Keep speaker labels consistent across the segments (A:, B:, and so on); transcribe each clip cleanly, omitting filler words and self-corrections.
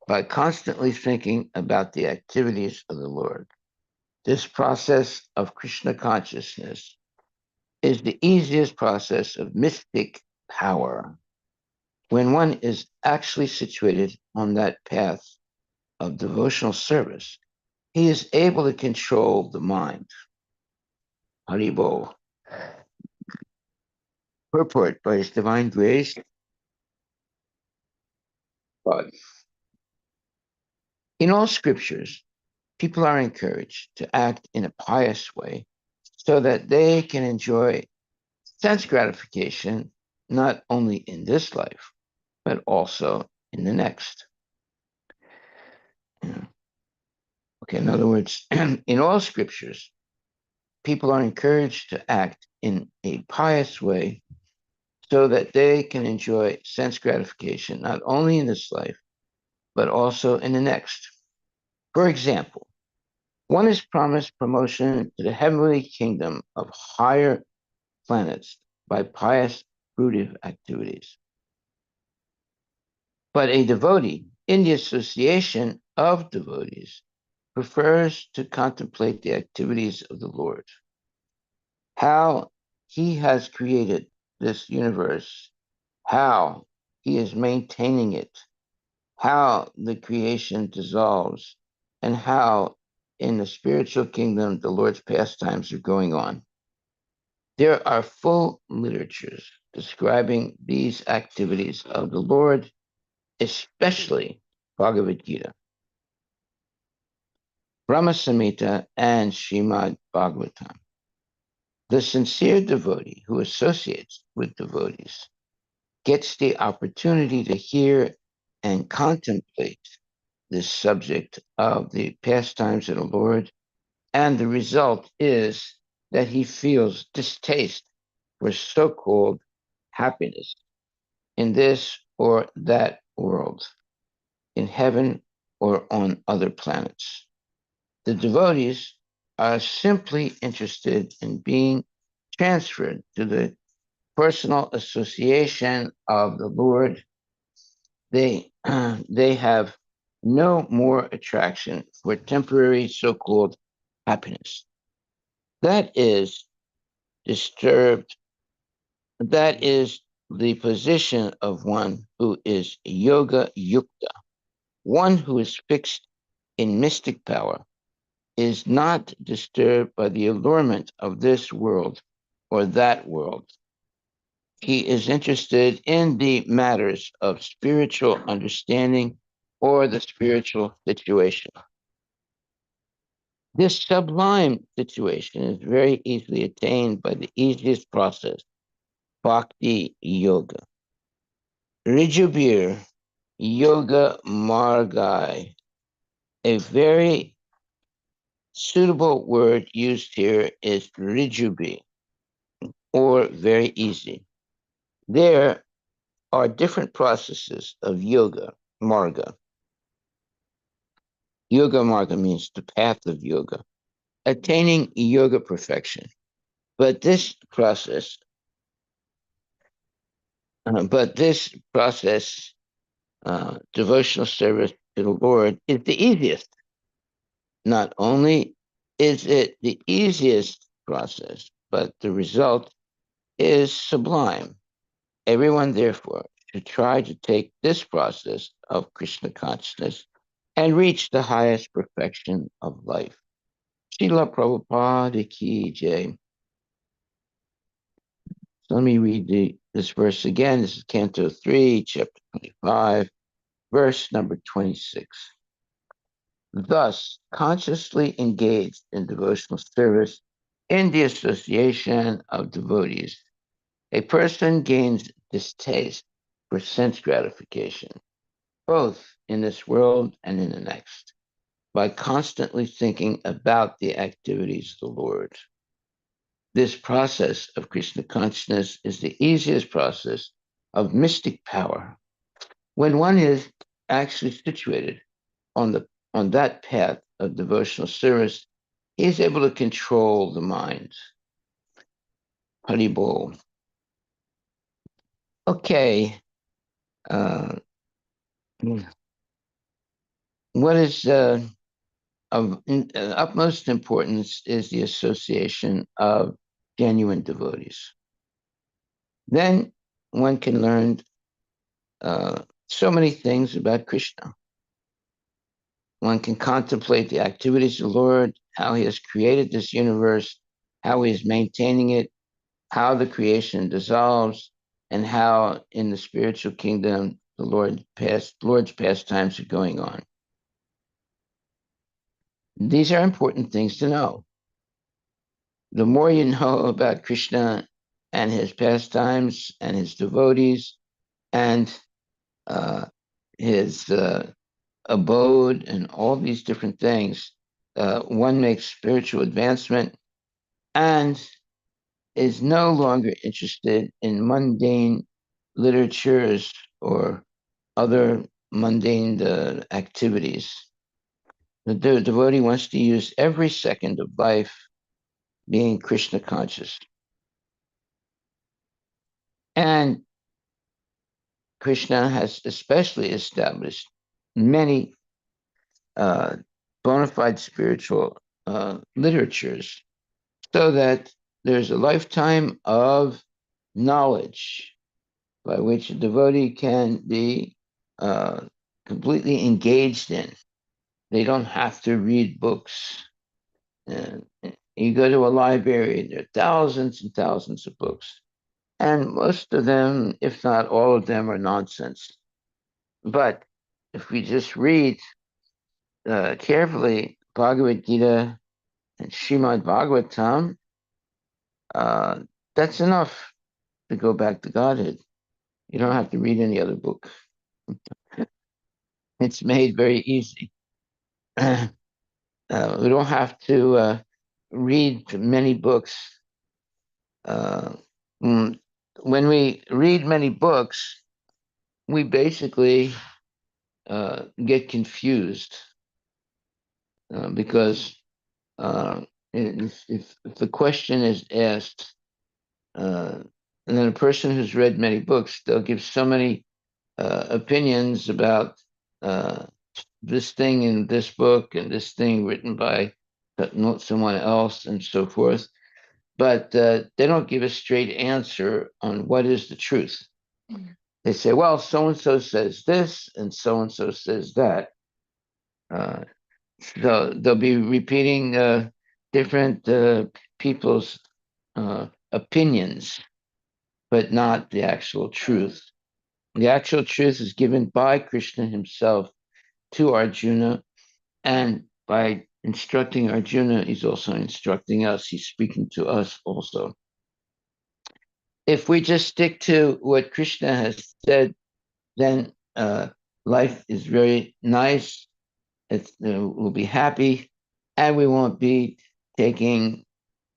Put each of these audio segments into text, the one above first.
A: by constantly thinking about the activities of the Lord. This process of Krishna consciousness is the easiest process of mystic power when one is actually situated on that path of devotional service. He is able to control the mind. Haribo. Purport by His Divine Grace. God. In all scriptures, people are encouraged to act in a pious way so that they can enjoy sense gratification not only in this life, but also in the next. Okay, in other words, in all scriptures, people are encouraged to act in a pious way so that they can enjoy sense gratification not only in this life, but also in the next. For example, one is promised promotion to the heavenly kingdom of higher planets by pious fruitive activities. But a devotee, in the association of devotees, prefers to contemplate the activities of the Lord, how he has created this universe, how he is maintaining it, how the creation dissolves, and how in the spiritual kingdom the Lord's pastimes are going on. There are full literatures describing these activities of the Lord, especially Bhagavad Gita, Brahma Samhita, and Srimad Bhagavatam. The sincere devotee who associates with devotees gets the opportunity to hear and contemplate this subject of the pastimes of the Lord, and the result is that he feels distaste for so-called happiness in this or that world, in heaven or on other planets. The devotees are simply interested in being transferred to the personal association of the Lord. They have no more attraction for temporary so-called happiness. That is disturbed. That is the position of one who is yoga yukta. One who is fixed in mystic power is not disturbed by the allurement of this world or that world. He is interested in the matters of spiritual understanding or the spiritual situation. This sublime situation is very easily attained by the easiest process, bhakti yoga. Rijubir yoga margai, a very suitable word used here is rijubi, or very easy. There are different processes of yoga marga. Yoga marga means the path of yoga, attaining yoga perfection. But this process, devotional service to the Lord, is the easiest. Not only is it the easiest process, but the result is sublime. Everyone, therefore, should try to take this process of Krishna consciousness and reach the highest perfection of life. Srila Prabhupada Ki Jai. So let me read this verse again. This is Canto 3, Chapter 25, verse number 26. Thus, consciously engaged in devotional service in the association of devotees, a person gains distaste for sense gratification, both in this world and in the next, by constantly thinking about the activities of the Lord. This process of Krishna consciousness is the easiest process of mystic power. When one is actually situated on that path of devotional service, he is able to control the mind. Haribol. Okay. Uh, What is of utmost importance is the association of genuine devotees. Then one can learn so many things about Krishna. One can contemplate the activities of the Lord, how he has created this universe, how he is maintaining it, how the creation dissolves, and how in the spiritual kingdom the Lord's pastimes are going on. These are important things to know. The more you know about Krishna and his pastimes and his devotees and uh, his abode and all these different things, one makes spiritual advancement and is no longer interested in mundane literatures or other mundane activities. The devotee wants to use every second of life being Krishna conscious. And Krishna has especially established many uh, bona fide spiritual literatures so that there's a lifetime of knowledge by which a devotee can be uh, completely engaged in. They don't have to read books. And you go to a library, there are thousands and thousands of books. And most of them, if not all of them, are nonsense. But if we just read carefully Bhagavad Gita and Srimad Bhagavatam, uh, that's enough to go back to Godhead. You don't have to read any other book. It's made very easy. We don't have to read many books. Uh, mm, when we read many books, we basically get confused because if the question is asked, and then a person who's read many books, they'll give so many opinions about uh, this thing in this book and this thing written by not someone else and so forth. But they don't give a straight answer on what is the truth. They say, well, so and so says this and so says that. Uh, so they'll be repeating different people's opinions, but not the actual truth. The actual truth is given by Krishna himself to Arjuna, and by instructing Arjuna, he's also instructing us. He's speaking to us also. If we just stick to what Krishna has said, then life is very nice. We'll be happy, and we won't be taking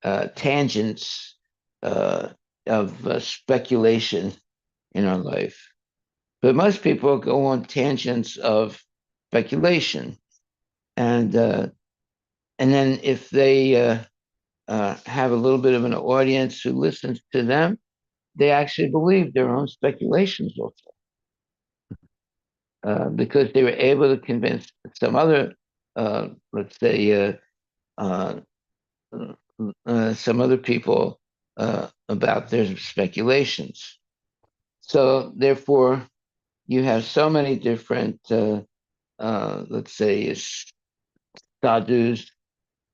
A: tangents of speculation in our life. But most people go on tangents of speculation, and and then if they have a little bit of an audience who listens to them, they actually believe their own speculations also, because they were able to convince some other, let's say, uh, some other people about their speculations. So therefore, you have so many different, let's say, sadhus,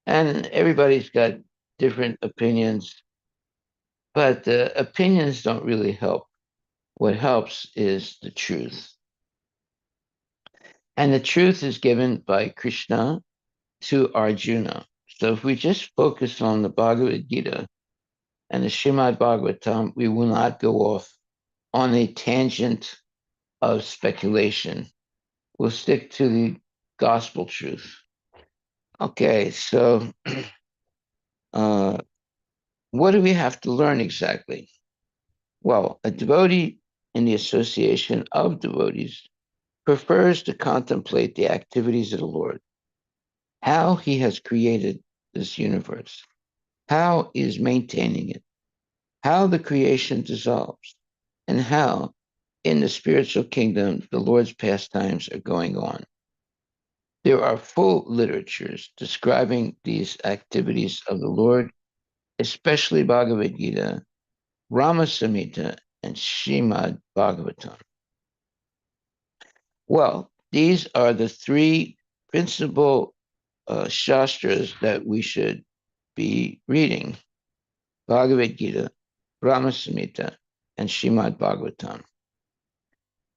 A: and everybody's got different opinions, but opinions don't really help. What helps is the truth. And the truth is given by Krishna to Arjuna. So if we just focus on the Bhagavad Gita and the Srimad Bhagavatam, we will not go off on a tangent of speculation. We'll stick to the gospel truth. Okay, so uh, what do we have to learn exactly? Well, a devotee in the association of devotees prefers to contemplate the activities of the Lord, how he has created this universe, how he is maintaining it, how the creation dissolves, and how in the spiritual kingdom the Lord's pastimes are going on. There are full literatures describing these activities of the Lord, especially Bhagavad Gita, Rama Samhita, and Srimad Bhagavatam. Well, these are the three principal shastras that we should be reading: Bhagavad Gita, Rama Samhita, and Srimad Bhagavatam.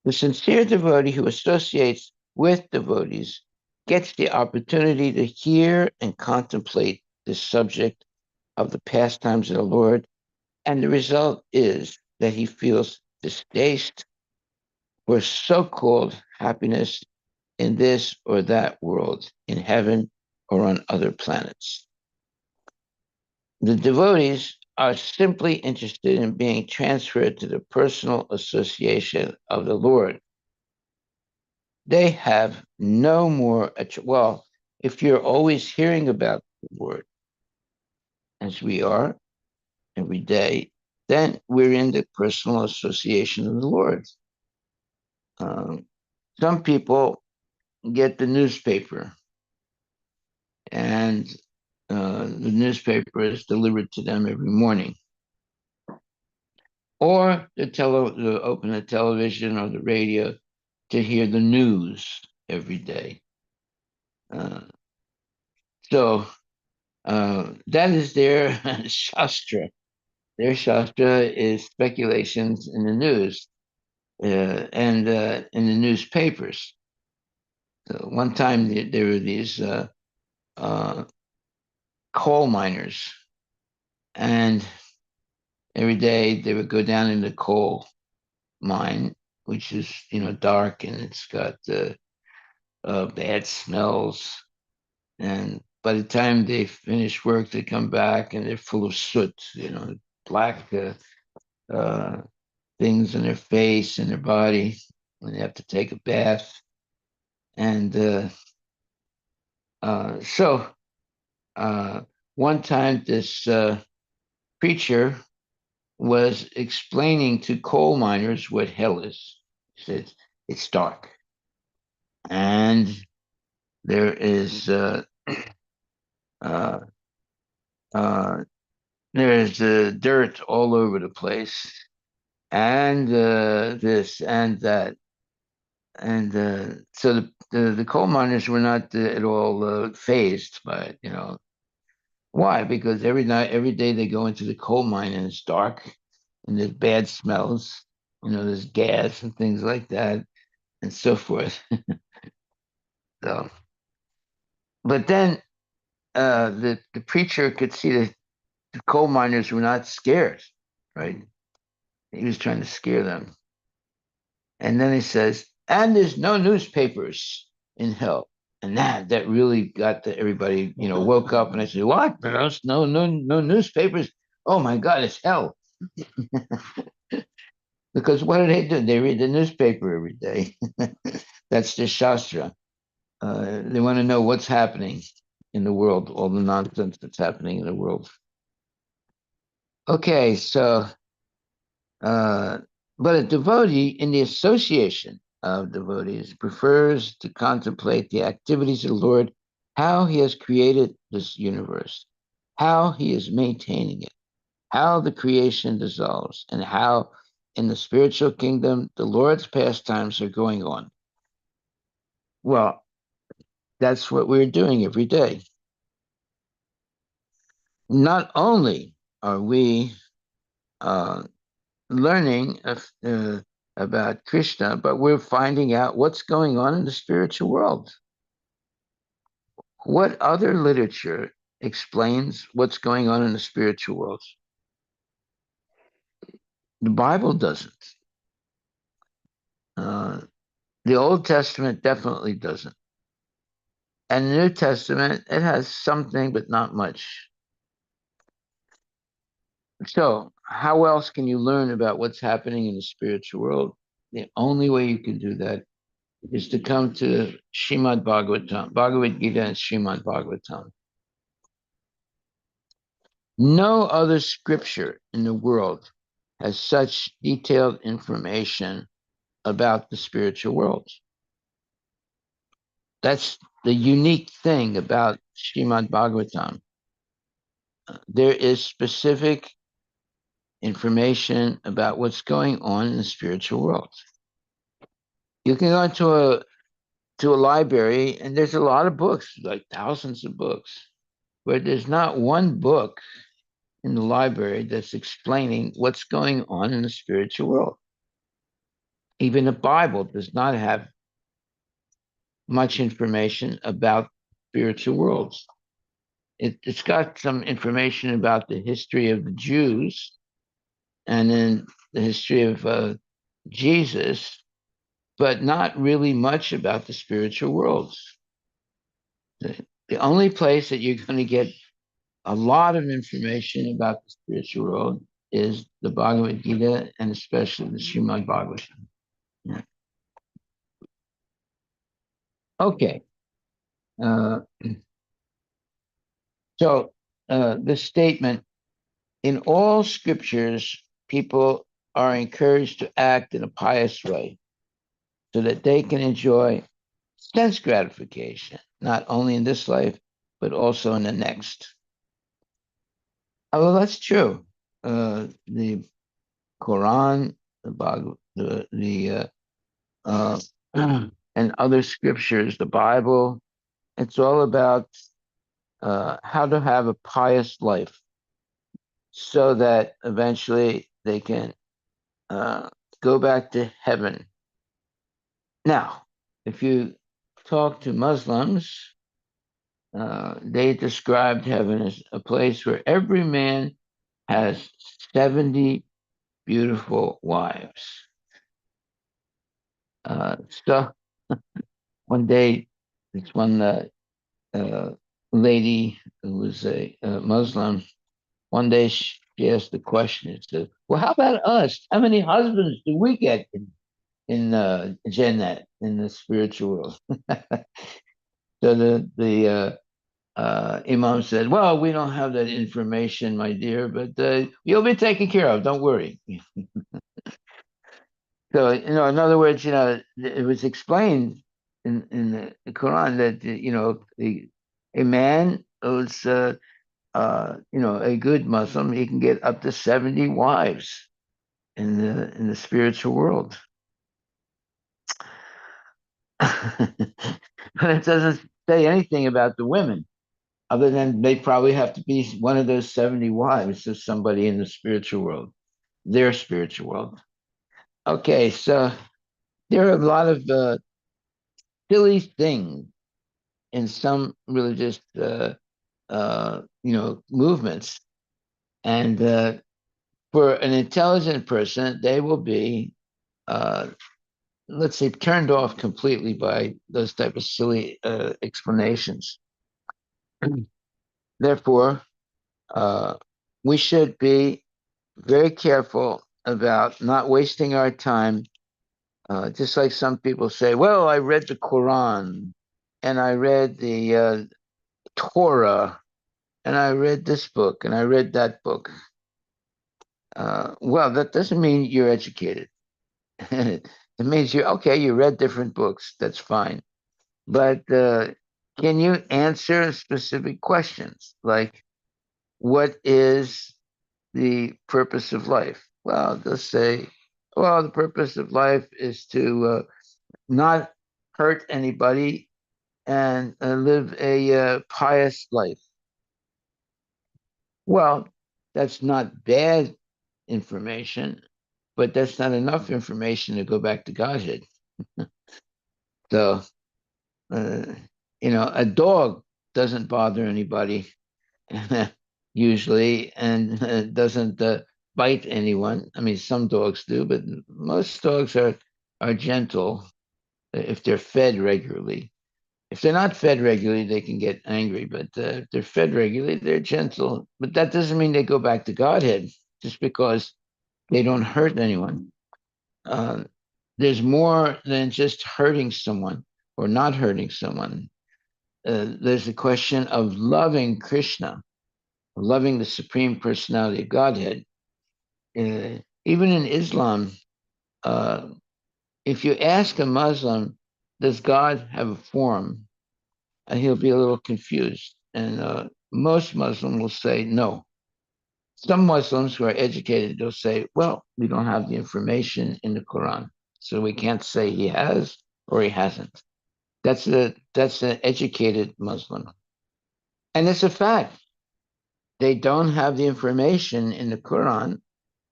A: The sincere devotee who associates with devotees gets the opportunity to hear and contemplate the subject of the pastimes of the Lord, and the result is that he feels distaste for so-called happiness in this or that world, in heaven or on other planets. The devotees are simply interested in being transferred to the personal association of the Lord. They have no more, well, if you're always hearing about the Lord, as we are every day, then we're in the personal association of the Lord. Some people get the newspaper, and the newspaper is delivered to them every morning. Or they open the television or the radio to hear the news every day. Uh, so that is their shastra. Their shastra is speculations in the news and in the newspapers. So one time there were these uh, coal miners, and every day they would go down in the coal mine, which is dark, and it's got bad smells. And by the time they finish work, they come back and they're full of soot, black uh, things in their face and their body, and they have to take a bath. And so one time this preacher was explaining to coal miners what hell is. He said, it's dark. And there is uh, uh, there's dirt all over the place, and this and that, and so the coal miners were not at all phased by it. Why? Because every day they go into the coal mine and it's dark, and there's bad smells. There's gas and things like that, and so forth. So, but then the preacher could see that the coal miners were not scared, right? He was trying to scare them. And then he says, and there's no newspapers in hell. And that really got everybody, woke up, and I said, what? No newspapers. Oh my God, it's hell. Because what do they do? They read the newspaper every day. That's the Shastra. They want to know what's happening in the world, all the nonsense that's happening in the world. Okay, so uh, but a devotee in the association of devotees prefers to contemplate the activities of the Lord, how he has created this universe, how he is maintaining it, how the creation dissolves, and how in the spiritual kingdom the Lord's pastimes are going on. Well, that's what we're doing every day. Not only are we uh, learning about Krishna, but we're finding out what's going on in the spiritual world. What other literature explains what's going on in the spiritual world? The Bible doesn't. Uh, the Old Testament definitely doesn't. And the New Testament, it has something, but not much. So, how else can you learn about what's happening in the spiritual world? The only way you can do that is to come to Srimad Bhagavatam, Bhagavad Gita and Srimad Bhagavatam. No other scripture in the world has such detailed information about the spiritual world. That's the unique thing about Srimad Bhagavatam. There is specific information about what's going on in the spiritual world. You can go to a library, and there's a lot of books, like thousands of books, but there's not one book in the library that's explaining what's going on in the spiritual world. Even the Bible does not have much information about spiritual worlds. It's got some information about the history of the Jews and then the history of Jesus, but not really much about the spiritual worlds. The only place that you're going to get a lot of information about the spiritual world is the Bhagavad Gita and especially the Srimad Bhagavatam. Yeah. Okay. Uh, so the statement in all scriptures, people are encouraged to act in a pious way so that they can enjoy sense gratification, not only in this life, but also in the next. Oh, well, that's true. The Quran, the and other scriptures, the Bible, it's all about how to have a pious life so that eventually they can uh, go back to heaven. Now, if you talk to Muslims, they described heaven as a place where every man has 70 beautiful wives. So one day, this one uh, lady who was a Muslim, one day she asked the question. It said, "Well, how about us? How many husbands do we get in Jannah, in the spiritual world?" So the Imam said, "Well, we don't have that information, my dear, but you'll be taken care of. Don't worry." So, in other words, it was explained in the Quran that, a man who's, a good Muslim, he can get up to 70 wives in the spiritual world. But it doesn't say anything about the women, other than they probably have to be one of those 70 wives of somebody in the spiritual world, their spiritual world. Okay, so there are a lot of silly things in some religious, movements. And for an intelligent person, they will be, uh, let's say, turned off completely by those type of silly explanations. Therefore, uh, we should be very careful about not wasting our time. Just like some people say, well, I read the Quran and I read the Torah and I read this book and I read that book. Well, that doesn't mean you're educated. It means you read different books. That's fine. But can you answer specific questions like, what is the purpose of life? Well, they'll say, well, the purpose of life is to not hurt anybody and live a pious life. Well, that's not bad information, but that's not enough information to go back to Godhead. So, uh, a dog doesn't bother anybody usually and doesn't bite anyone. I mean, some dogs do, but most dogs are gentle if they're fed regularly. If they're not fed regularly, they can get angry, but if they're fed regularly, they're gentle. But that doesn't mean they go back to Godhead just because they don't hurt anyone. Uh, there's more than just hurting someone or not hurting someone. There's a question of loving Krishna, loving the Supreme Personality of Godhead. Even in Islam, uh, if you ask a Muslim, does God have a form? he'll be a little confused. And most Muslims will say no. Some Muslims who are educated, they'll say, well, we don't have the information in the Quran, so we can't say he has or he hasn't. That's an educated Muslim. And it's a fact. They don't have the information in the Quran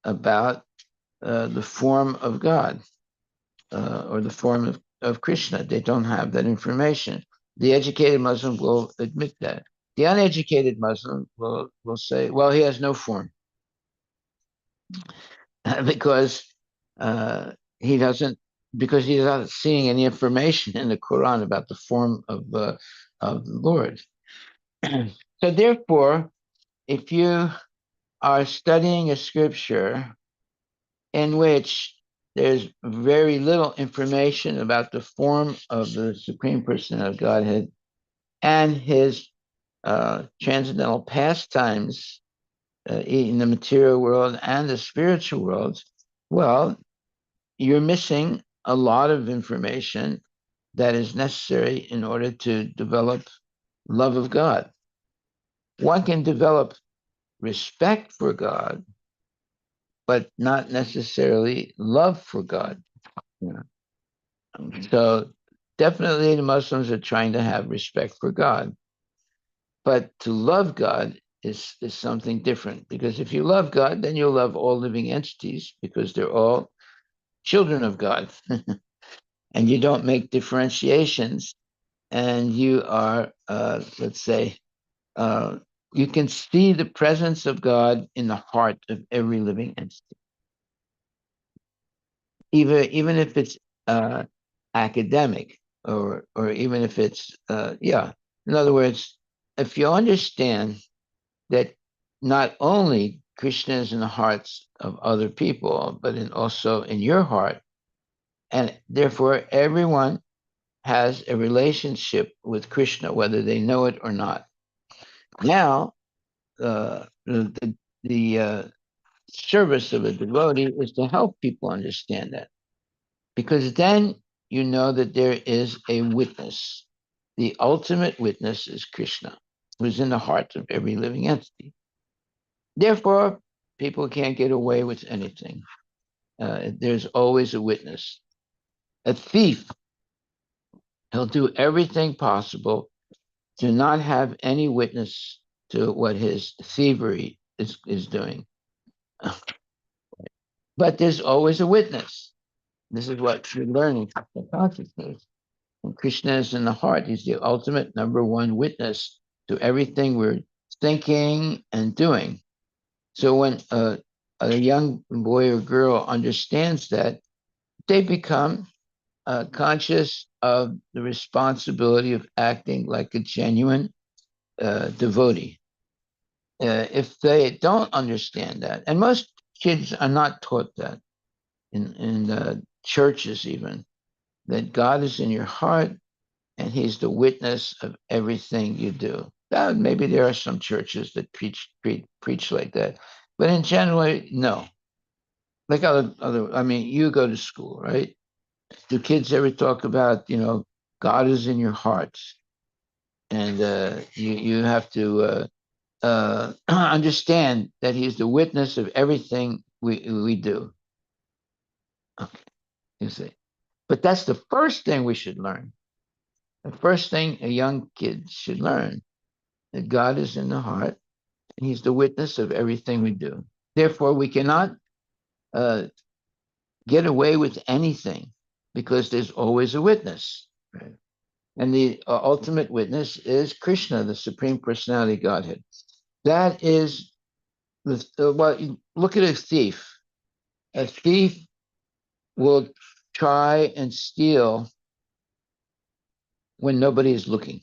A: about the form of God or the form of Krishna. They don't have that information. The educated Muslim will admit that. The uneducated Muslim will say, well, he has no form because uh, he doesn't, because he's not seeing any information in the Quran about the form of the Lord. So therefore, if you are studying a scripture in which there's very little information about the form of the Supreme Person of Godhead and his transcendental pastimes in the material world and the spiritual world, well, you're missing a lot of information that is necessary in order to develop love of God. One can develop respect for God, but not necessarily love for God. You know? So definitely the Muslims are trying to have respect for God, but to love God is something different, because if you love God, then you'll love all living entities because they're all children of God. And you don't make differentiations, and you are, let's say, uh, you can see the presence of God in the heart of every living entity, even if it's uh, academic, or even if it's yeah. In other words, if you understand that not only Krishna is in the hearts of other people, but also in your heart, and therefore everyone has a relationship with Krishna, whether they know it or not. Now, the service of a devotee is to help people understand that, because then you know that there is a witness. The ultimate witness is Krishna, who's in the heart of every living entity. Therefore, people can't get away with anything. There's always a witness. A thief, he'll do everything possible to not have any witness to what his thievery is doing. But there's always a witness. This is what you're learning from consciousness. And Krishna is in the heart. He's the ultimate number one witness to everything we're thinking and doing. So when a young boy or girl understands that, they become conscious of the responsibility of acting like a genuine devotee. If they don't understand that, and most kids are not taught that in churches even, that God is in your heart and he's the witness of everything you do. Now, maybe there are some churches that preach like that, but in general, no. Like I mean, you go to school, right? Do kids ever talk about, God is in your heart, and you have to understand that he's the witness of everything we do. Okay, you see. But that's the first thing we should learn. The first thing a young kid should learn, that God is in the heart and he's the witness of everything we do. Therefore, we cannot uh, get away with anything because there's always a witness. Right? And the ultimate witness is Krishna, the Supreme Personality Godhead. That is well, look at a thief. A thief will try and steal when nobody is looking.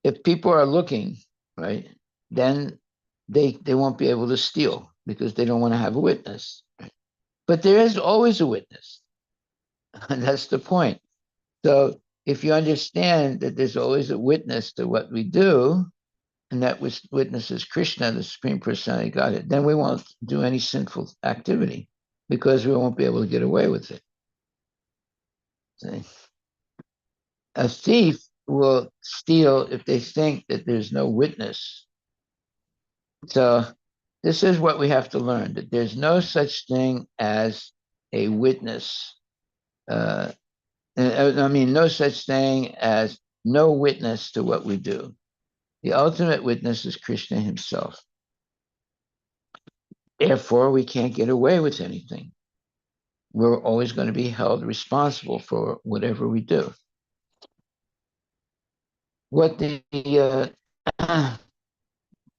A: If people are looking, right, then they won't be able to steal because they don't want to have a witness. But there is always a witness. And that's the point. So if you understand that there's always a witness to what we do, and that witness is Krishna, the Supreme Personality of Godhead, then we won't do any sinful activity because we won't be able to get away with it. See? A thief will steal if they think that there's no witness. So this is what we have to learn, that there's no such thing as a witness. Uh, I mean, no such thing as no witness to what we do. The ultimate witness is Krishna himself. Therefore, we can't get away with anything. We're always going to be held responsible for whatever we do. What the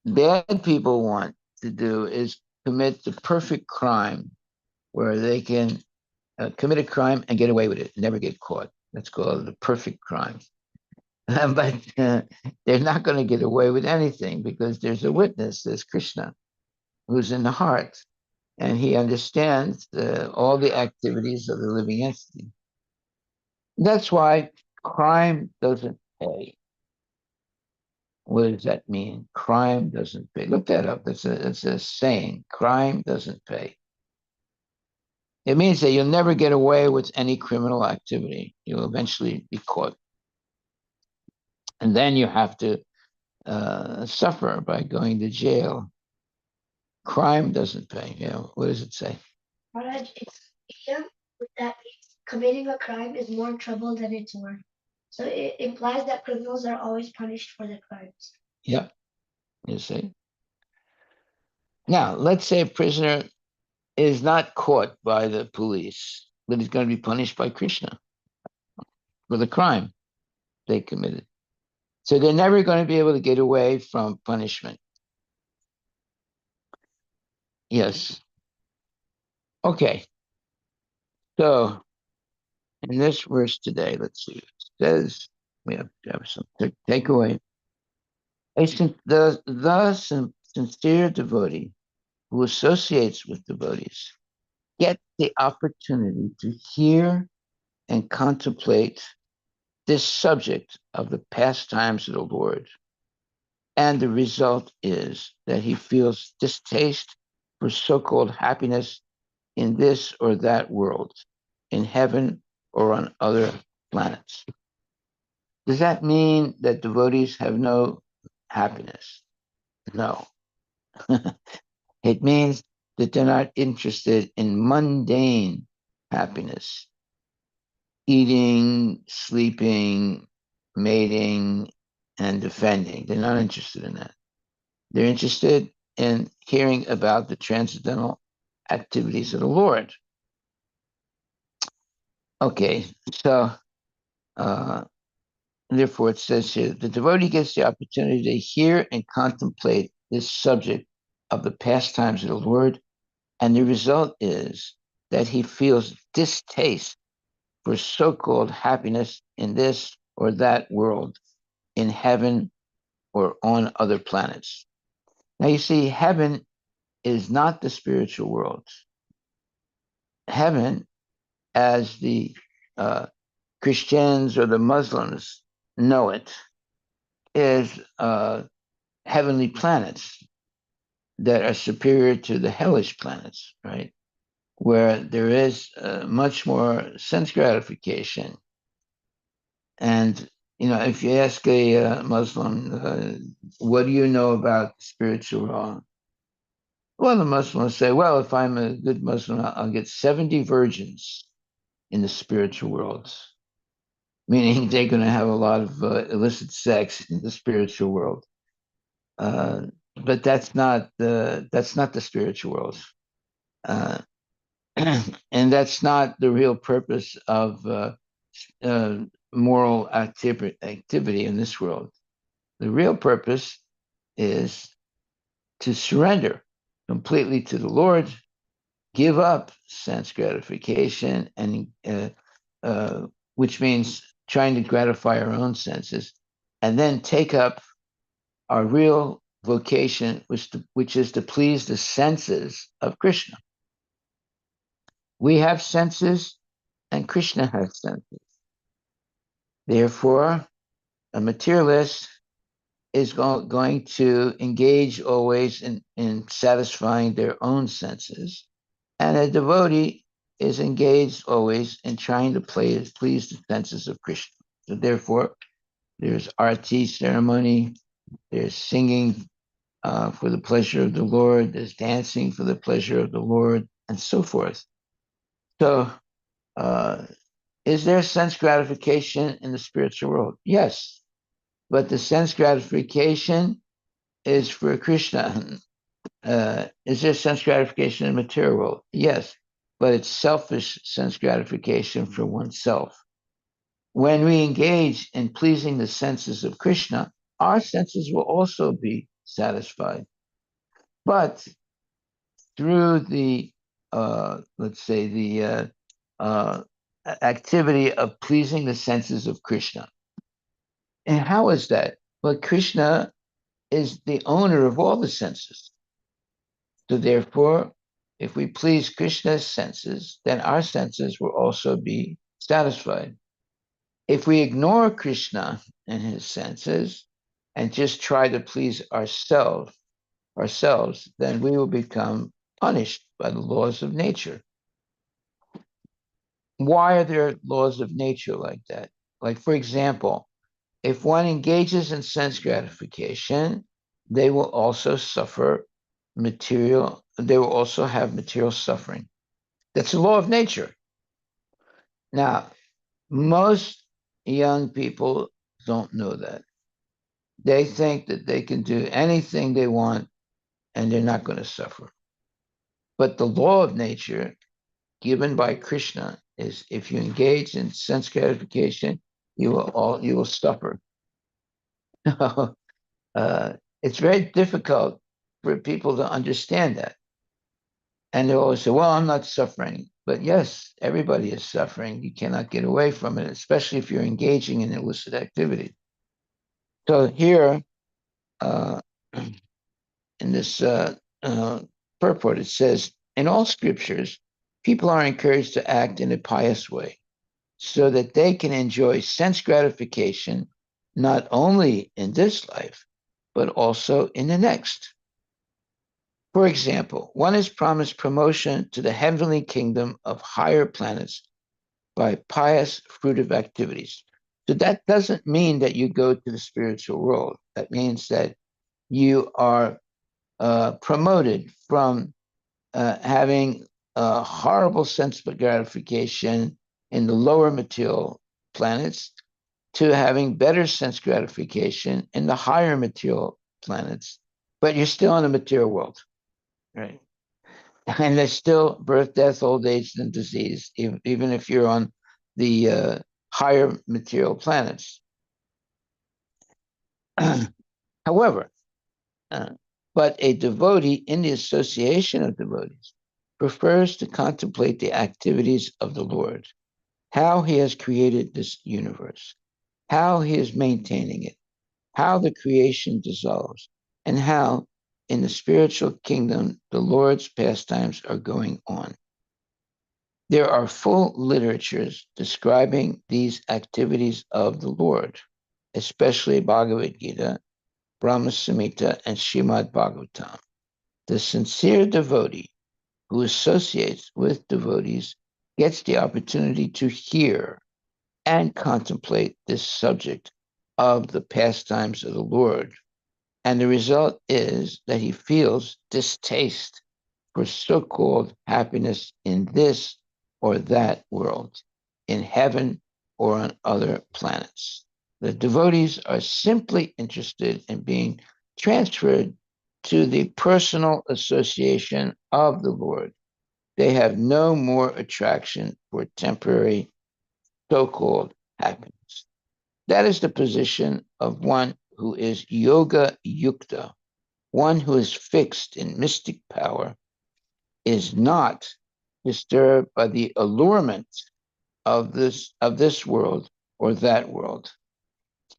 A: bad people want to do is commit the perfect crime where they can commit a crime and get away with it, never get caught. That's called the perfect crime. But they're not going to get away with anything because there's a witness, there's Krishna, who's in the heart, and he understands all the activities of the living entity. That's why crime doesn't pay. What does that mean? Crime doesn't pay. Look that up. That's a saying. Crime doesn't pay. It means that you'll never get away with any criminal activity. You'll eventually be caught. And then you have to suffer by going to jail. Crime doesn't pay. You know, what does it say?
B: Maharaj, yeah, that means committing a crime is more trouble than it's worth. So it implies that criminals are always punished for their crimes.
A: Yeah, you see. Now, let's say a prisoner is not caught by the police, but he's going to be punished by Krishna for the crime they committed. So they're never going to be able to get away from punishment. Yes. Okay. So in this verse today, let's see. It says we have to have some takeaway. The sincere devotee who associates with devotees gets the opportunity to hear and contemplate this subject of the pastimes of the Lord. And the result is that he feels distaste for so called happiness in this or that world, in heaven or on other planets. Does that mean that devotees have no happiness? No. It means that they're not interested in mundane happiness, eating, sleeping, mating, and defending. They're not interested in that. They're interested in hearing about the transcendental activities of the Lord. Okay, so uh, therefore it says here the devotee gets the opportunity to hear and contemplate this subject of the pastimes of the Lord, and the result is that he feels distaste for so called happiness in this or that world, in heaven or on other planets. Now, you see, heaven is not the spiritual world. Heaven, as the uh, Christians or the Muslims know it, is heavenly planets that are superior to the hellish planets, right? Where there is much more sense gratification. And, you know, if you ask a Muslim, what do you know about spiritual law? Well, the Muslim will say, well, if I'm a good Muslim, I'll get 70 virgins in the spiritual world, meaning they're going to have a lot of illicit sex in the spiritual world. Uh, but that's not the spiritual world, uh, and that's not the real purpose of uh, moral activity in this world. The real purpose is to surrender completely to the Lord, give up sense gratification, and which means trying to gratify our own senses, and then take up our real vocation, which is to please the senses of Krishna. We have senses, and Krishna has senses. Therefore, a materialist is going to engage always in satisfying their own senses, and a devotee is engaged always in trying to please the senses of Krishna. So therefore, there's arati ceremony, there's singing for the pleasure of the Lord, there's dancing for the pleasure of the Lord, and so forth. So, uh, is there sense gratification in the spiritual world? Yes, but the sense gratification is for Krishna. Is there sense gratification in the material world? Yes, but it's selfish sense gratification for oneself. When we engage in pleasing the senses of Krishna, our senses will also be satisfied. But through the, let's say, the uh, activity of pleasing the senses of Krishna. And how is that? Well, Krishna is the owner of all the senses. So therefore, if we please Krishna's senses, then our senses will also be satisfied. If we ignore Krishna and his senses and just try to please ourselves, then we will become punished by the laws of nature. Why are there laws of nature like that? Like, for example, if one engages in sense gratification, they will also suffer they will also have material suffering. That's a law of nature. Now, most young people don't know that. They think that they can do anything they want and they're not going to suffer. But the law of nature given by Krishna is if you engage in sense gratification, you will suffer. It's very difficult for people to understand that. And they always say, well, I'm not suffering. But yes, everybody is suffering. You cannot get away from it, especially if you're engaging in illicit activity. So here, uh, in this purport, it says, in all scriptures, people are encouraged to act in a pious way so that they can enjoy sense gratification not only in this life, but also in the next. For example, one is promised promotion to the heavenly kingdom of higher planets by pious, fruitive activities. So that doesn't mean that you go to the spiritual world. That means that you are promoted from having a horrible sense of gratification in the lower material planets to having better sense gratification in the higher material planets, but you're still in the material world, right? And there's still birth, death, old age, and disease, even if you're on the higher material planets. However, uh, but a devotee in the association of devotees prefers to contemplate the activities of the Lord, how he has created this universe, how he is maintaining it, how the creation dissolves, and how in the spiritual kingdom the Lord's pastimes are going on. There are full literatures describing these activities of the Lord, especially Bhagavad Gita, Brahma Samhita, and Srimad Bhagavatam. The sincere devotee who associates with devotees gets the opportunity to hear and contemplate this subject of the pastimes of the Lord. And the result is that he feels distaste for so called happiness in this or that world, in heaven or on other planets. The devotees are simply interested in being transferred to the personal association of the Lord. They have no more attraction for temporary so called happiness. That is the position of one who is yoga yukta, one who is fixed in mystic power, is not disturbed by the allurement of this world or that world.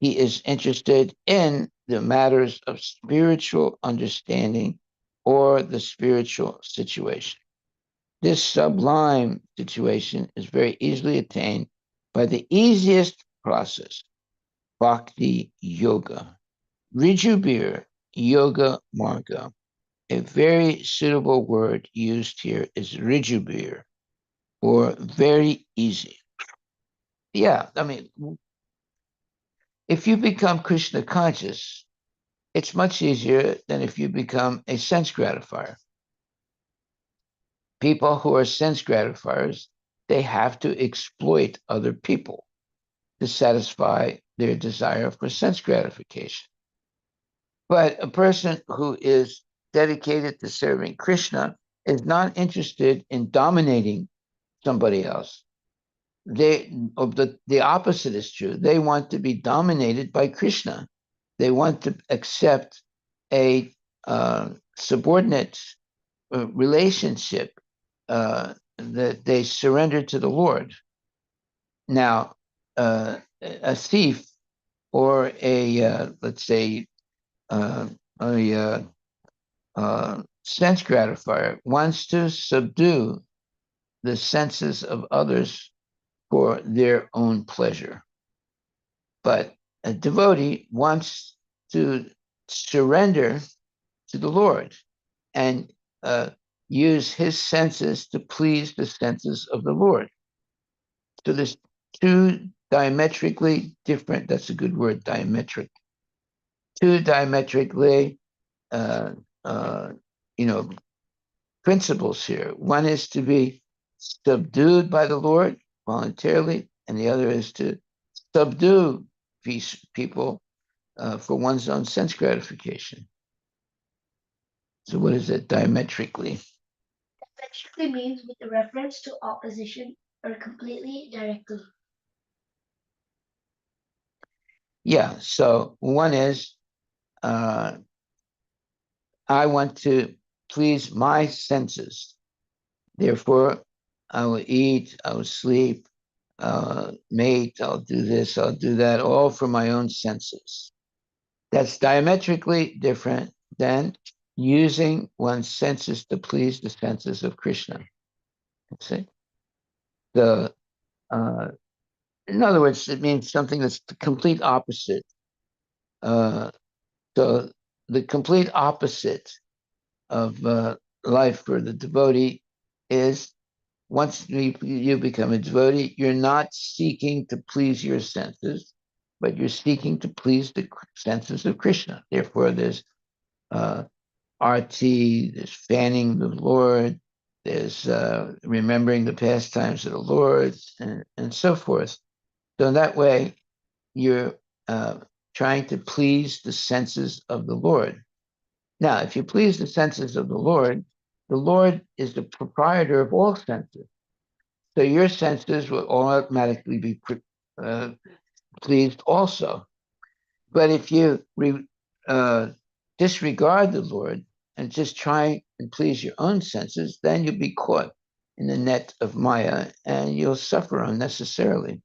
A: He is interested in the matters of spiritual understanding or the spiritual situation. This sublime situation is very easily attained by the easiest process, bhakti yoga. Rijubir yoga marga. A very suitable word used here is rijubir, or very easy. Yeah, I mean, If you become Krishna conscious, it's much easier than if you become a sense gratifier. People who are sense gratifiers, they have to exploit other people to satisfy their desire for sense gratification. But a person who is dedicated to serving Krishna is not interested in dominating somebody else. The opposite is true. They want to be dominated by Krishna. They want to accept a subordinate relationship that they surrender to the Lord. Now, a thief or let's say a sense gratifier wants to subdue the senses of others for their own pleasure. But a devotee wants to surrender to the Lord and use his senses to please the senses of the Lord. So there's two diametrically different, that's a good word, diametric, two diametrically, uh, uh, you know, principles here. One is to be subdued by the Lord voluntarily, and the other is to subdue people for one's own sense gratification. So, what is it diametrically?
B: Diametrically means with a reference to opposition or completely directly.
A: Yeah. So, one is uh, I want to please my senses. Therefore, I will eat, I will sleep, mate, I'll do this, I'll do that, all for my own senses. That's diametrically different than using one's senses to please the senses of Krishna. See? The in other words, it means something that's the complete opposite. Uh, so the complete opposite of life for the devotee is once you become a devotee, you're not seeking to please your senses, but you're seeking to please the senses of Krishna. Therefore, there's arti, there's fanning the Lord, there's remembering the pastimes of the Lord, and so forth. So that way, you're trying to please the senses of the Lord. Now, if you please the senses of the Lord is the proprietor of all senses. So your senses will automatically be uh, pleased also. But if you uh, disregard the Lord and just try and please your own senses, then you'll be caught in the net of Maya and you'll suffer unnecessarily.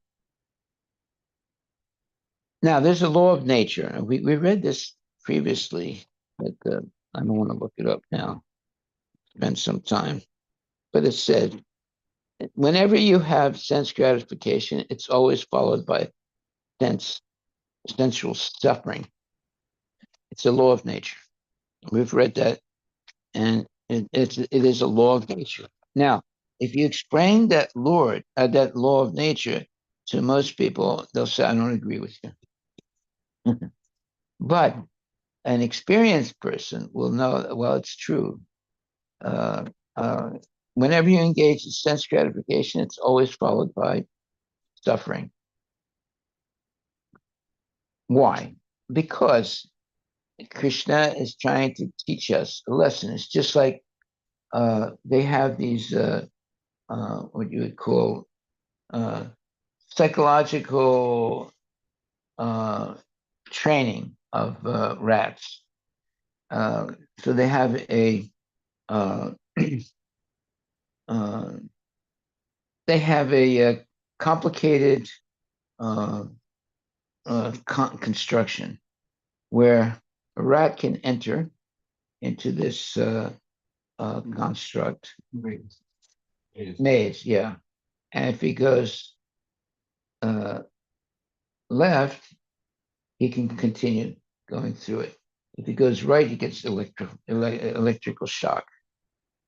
A: Now, there's a law of nature. We read this previously, but I don't want to look it up now. Spend some time. But it said, whenever you have sense gratification, it's always followed by sense sensual suffering. It's a law of nature. We've read that, and it is a law of nature. Now, if you explain that law of nature to most people, they'll say, "I don't agree with you." But an experienced person will know, well, it's true. Uh, uh, Whenever you engage in sense gratification, it's always followed by suffering. Why? Because Krishna is trying to teach us a lesson. It's just like they have these what you would call uh, psychological uh, training of rats. So they have uh, uh, a complicated uh, construction where a rat can enter into this construct maze, yeah. And if he goes uh, left, he can continue going through it. If he goes right, he gets electrical shock.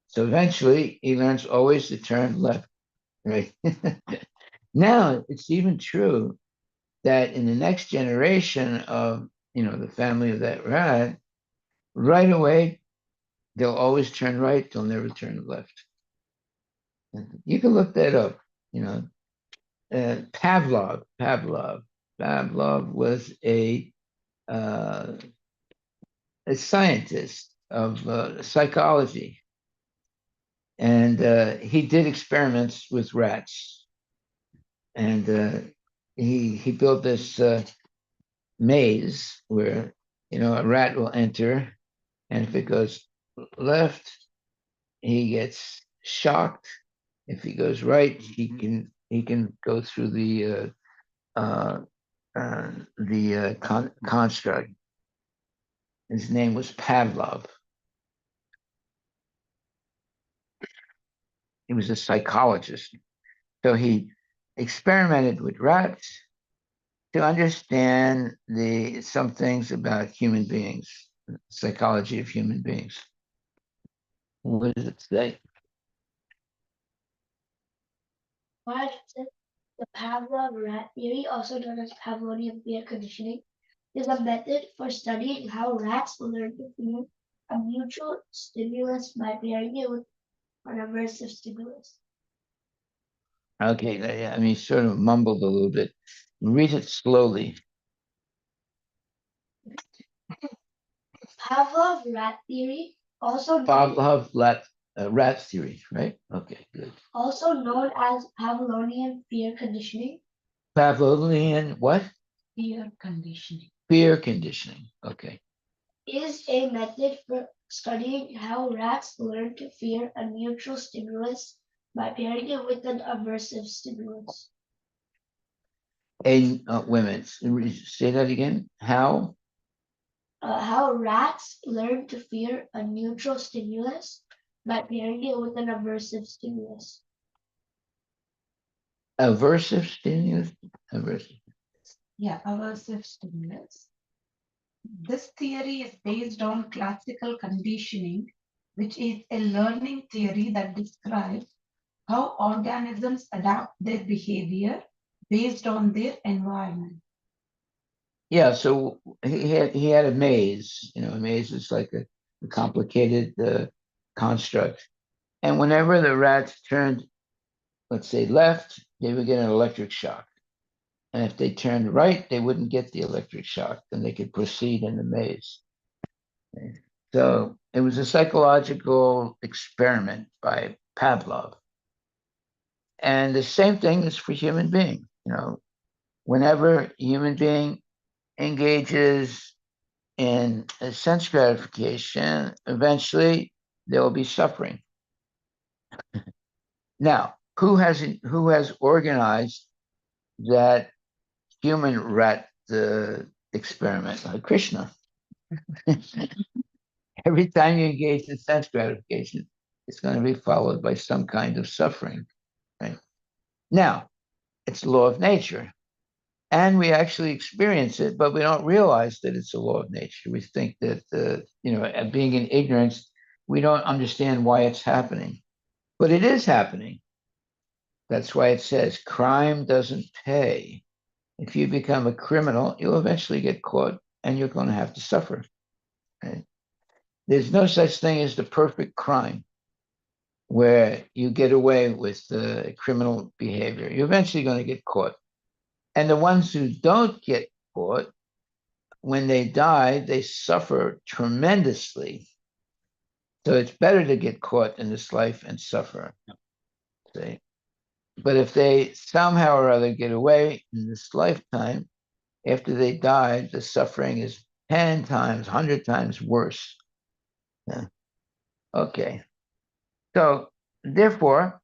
A: So eventually, he learns always to turn left, right? Now, it's even true that in the next generation of the family of that rat, right away they'll always turn right, they'll never turn left. And you can look that up. You know, Pavlov was uh, a scientist of psychology, and he did experiments with rats, and he built this maze where a rat will enter, and if it goes left, he gets shocked. If he goes right, he can go through the construct. His name was Pavlov. He was a psychologist. So he experimented with rats to understand some things about human beings, psychology of human beings. What does it say?
B: Maharaj said the Pavlov rat theory, also known as Pavlovian fear conditioning, is a method for studying how rats learn to fear a mutual stimulus by pairing it with an aversive stimulus.
A: Okay, I mean, sort of mumbled a little bit. Read it slowly.
B: Pavlov rat theory,
A: Pavlov rat theory, right? Okay, good.
B: also known as Pavlovian fear conditioning,
A: Pavlovian what?
B: fear conditioning,
A: Fear conditioning. Okay.
B: is a method for studying how rats learn to fear a neutral stimulus by pairing it with an aversive stimulus.
A: And women, say that again.
B: How rats learn to fear a neutral stimulus by pairing it with an aversive stimulus.
A: Aversive stimulus? Aversive.
C: Yeah, aversive stimulus. This theory is based on classical conditioning, which is a learning theory that describes how organisms adapt their behavior based on their environment.
A: Yeah, so he had a maze. A maze is like a complicated construct. And whenever the rats turned, let's say, left, they would get an electric shock. And if they turned right, they wouldn't get the electric shock. Then they could proceed in the maze. Okay. So it was a psychological experiment by Pavlov. And the same thing is for human beings. Whenever a human being engages in a sense gratification, eventually there will be suffering. Now, who has organized that human rat experiment? Krishna. Every time you engage in sense gratification, it's going to be followed by some kind of suffering. Right? Now, it's law of nature. And we actually experience it, but we don't realize that it's a law of nature. We think that, being in ignorance, we don't understand why it's happening. But it is happening. That's why it says crime doesn't pay. If you become a criminal, you'll eventually get caught and you're going to have to suffer. Right? There's no such thing as the perfect crime where you get away with criminal behavior. You're eventually going to get caught. And the ones who don't get caught, when they die, they suffer tremendously. So it's better to get caught in this life and suffer. See? But if they somehow or other get away in this lifetime, after they die, the suffering is 10 times, 100 times worse. Yeah. Okay. So therefore,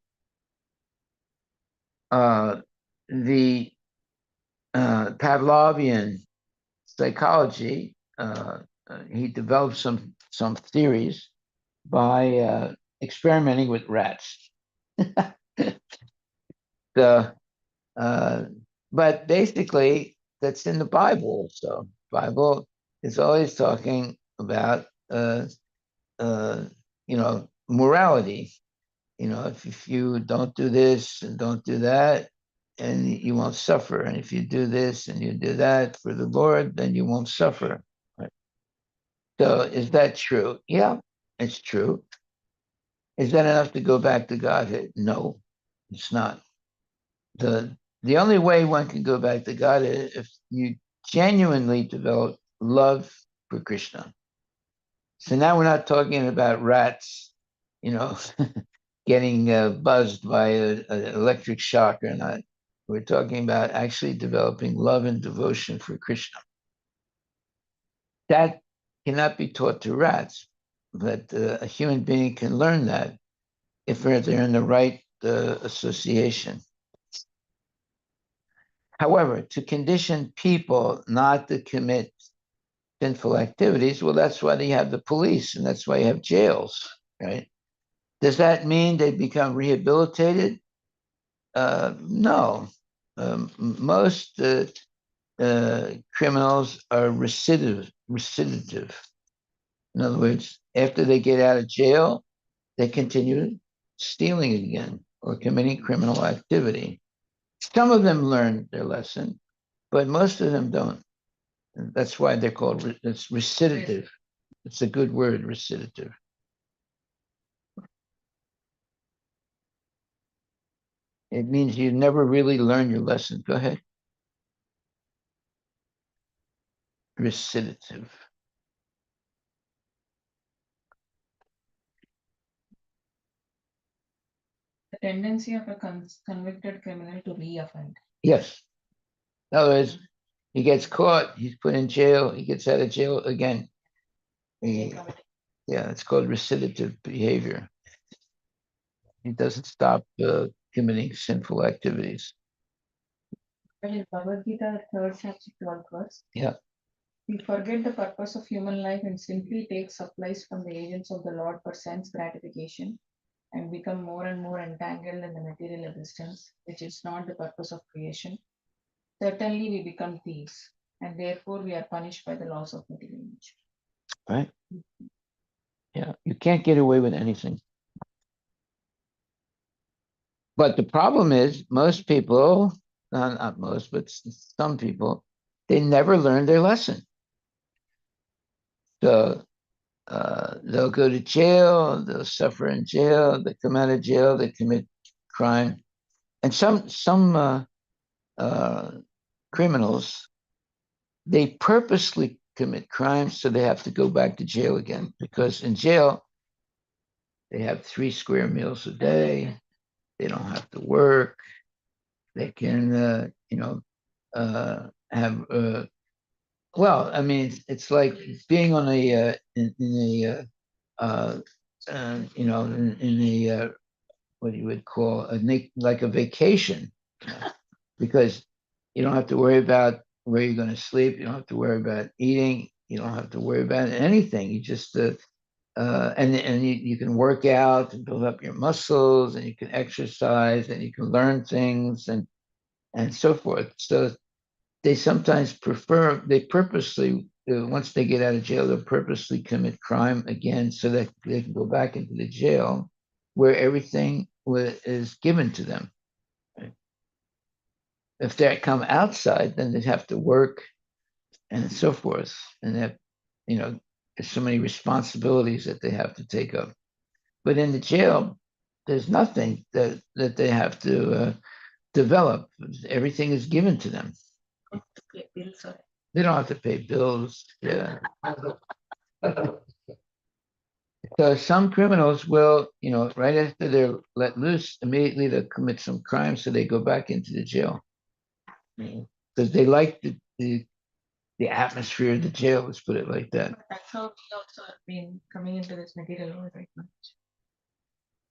A: the Pavlovian psychology, he developed some theories by experimenting with rats. the But basically, that's in the Bible. So Bible is always talking about morality. If you don't do this and don't do that, and you won't suffer. And if you do this and you do that for the Lord, then you won't suffer. Right? So is that true? Yeah, it's true. Is that enough to go back to Godhead? No, it's not. The only way one can go back to God is if you genuinely develop love for Krishna. So now we're not talking about rats, you know, getting buzzed by an electric shock or not. We're talking about actually developing love and devotion for Krishna. That cannot be taught to rats, but a human being can learn that if they're in the right association. However, to condition people not to commit sinful activities, well, that's why they have the police and that's why you have jails, right? Does that mean they become rehabilitated? No. Most criminals are recidivative. In other words, after they get out of jail, they continue stealing again or committing criminal activity. Some of them learn their lesson, but most of them don't. And that's why they're called it's recidivative. It's a good word, recidivative. It means you never really learn your lesson. Go ahead. Recidivative.
C: The tendency of a convicted criminal to reoffend.
A: Yes. In other words, he gets caught, he's put in jail, he gets out of jail again. Yeah, it's called recidivative behavior. He doesn't stop committing sinful activities.
C: But in Bhagavad Gita, the third chapter, 12th verse,
A: Yeah,
C: we forget the purpose of human life and simply take supplies from the agents of the Lord for sense gratification and become more and more entangled in the material existence, which is not the purpose of creation. Certainly, we become thieves, and therefore we are punished by the laws of material nature.
A: right. Yeah, you can't get away with anything. But the problem is, most people, not most, but some people, they never learn their lesson. So they'll go to jail, they'll suffer in jail, they come out of jail, they commit crime. And some criminals, they purposely commit crimes so they have to go back to jail again because in jail they have 3 square meals a day, they don't have to work, they can have well, I mean, it's like being on a in a in a what you would call like a vacation, because you don't have to worry about where you're going to sleep. You don't have to worry about eating. You don't have to worry about anything. You just and you can work out and build up your muscles, and you can exercise, and you can learn things, and so forth. So they sometimes they purposely once they get out of jail, they'll purposely commit crime again so that they can go back into the jail where everything is given to them. Right? If they come outside, then they have to work and so forth, and they have, there's so many responsibilities that they have to take up. But in the jail, there's nothing that they have to develop. Everything is given to them. They don't have to pay bills. Yeah. So some criminals will, right after they're let loose, immediately they'll commit some crime, so they go back into the jail because they like the atmosphere of the jail. Let's put it like that.
C: But that's how we also have been coming into this material world right now.